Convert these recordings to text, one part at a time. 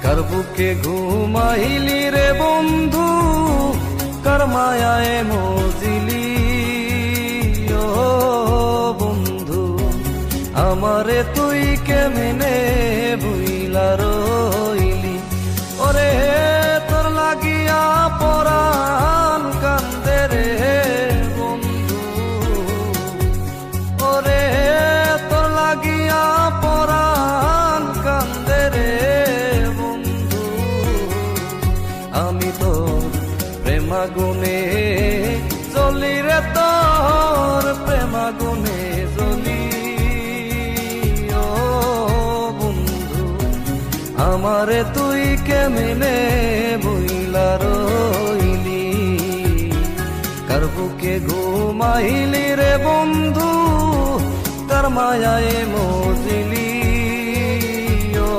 কার বুকে ঘুমাইলি রে বন্ধু, কার মায়ায় মজিলি। ও বন্ধু আমারে তুই কেমনে ভুইলা রইলি। ওরে তোর লাগিয়া পরাণ কান্দে রে বন্ধু, ওরে তোর লাগিয়া পরাণ কান্দে রে বন্ধু। আমি তোর প্রেমাগুনে জ্বলি রে, তোর প্রেমাগুনে জ্বলি। ও বন্ধু আমারে তুই কেমনে ভুইলা রইলি। কার বুকে ঘুমাইলি রে বন্ধু, কার মায়ায় মজিলি। ও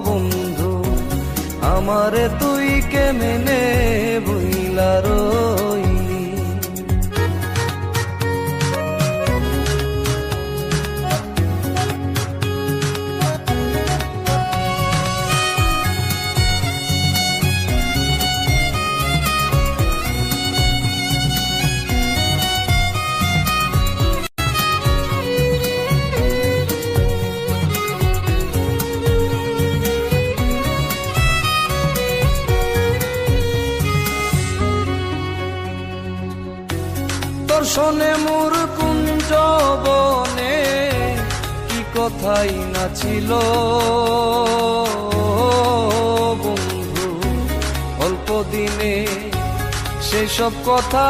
বন্ধু আমারে তুই কেমনে ভুইলা রইলি। দর্শনে মোর কুঞ্জ বনে কি কথাই না ছিল বন্ধু। অল্প দিনে সেসব কথা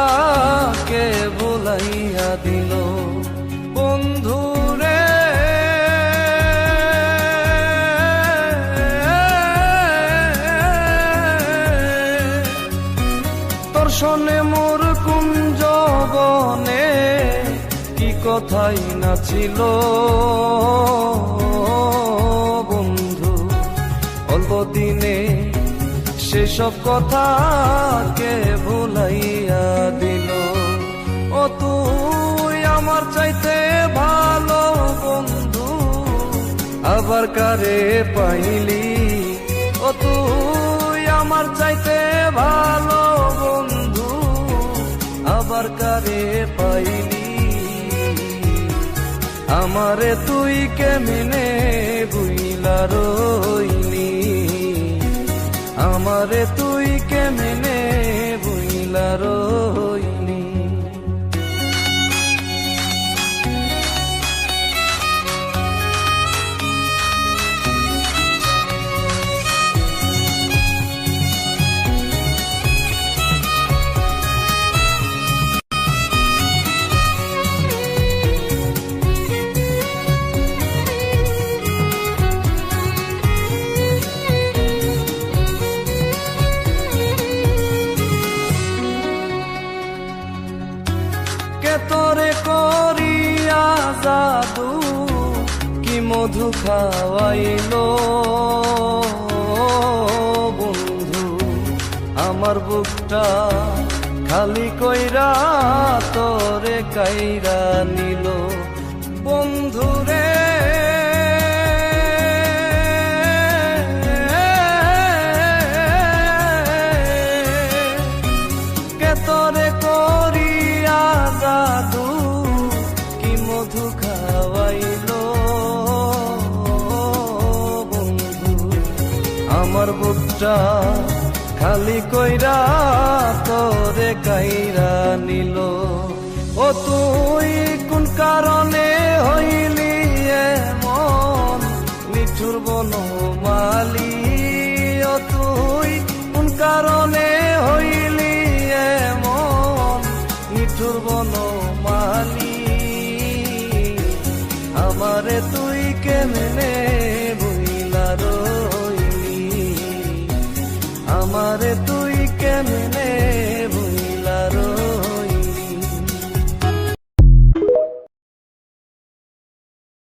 কে ভুলাইয়া দিল বন্ধু রে। দর্শনে মোর কুঞ্জ বনে কি কথাই না ছিল বন্ধু। অল্প দিনে সেসব কথা কে ভুলাইয়া দিল। ও তুই আমার চাইতে ভালো বন্ধু, আবার কারে পাইলি। ও তুই আমার চাইতে ভালো বন্ধু, আবার কারে পাইলি। আমারে তুই কেমনে ভুইলা রইলি। আমারে তুই কেমনে ভুইলা রইলি। তোরে করিয়া জাদু কি মধু খাওয়াইলো বন্ধু। আমার বুকটা খালি কইরা তোরে কাইরা নিল বন্ধু রে। কে তোরে করিয়া জাদু কি মধু খাওয়াইলো বন্ধু। আমার বুকটা খালি কইরা তোরে কাইরা নিল। ও তুই কোন কারণে হইলি এমন নিঠুর বনমালী। ও তুই কোন কারণে হইলি এমন নিঠুর বনমালী। আমারে তুই কেমনে ভুইলা রইলি। আমারে তুই কেমনে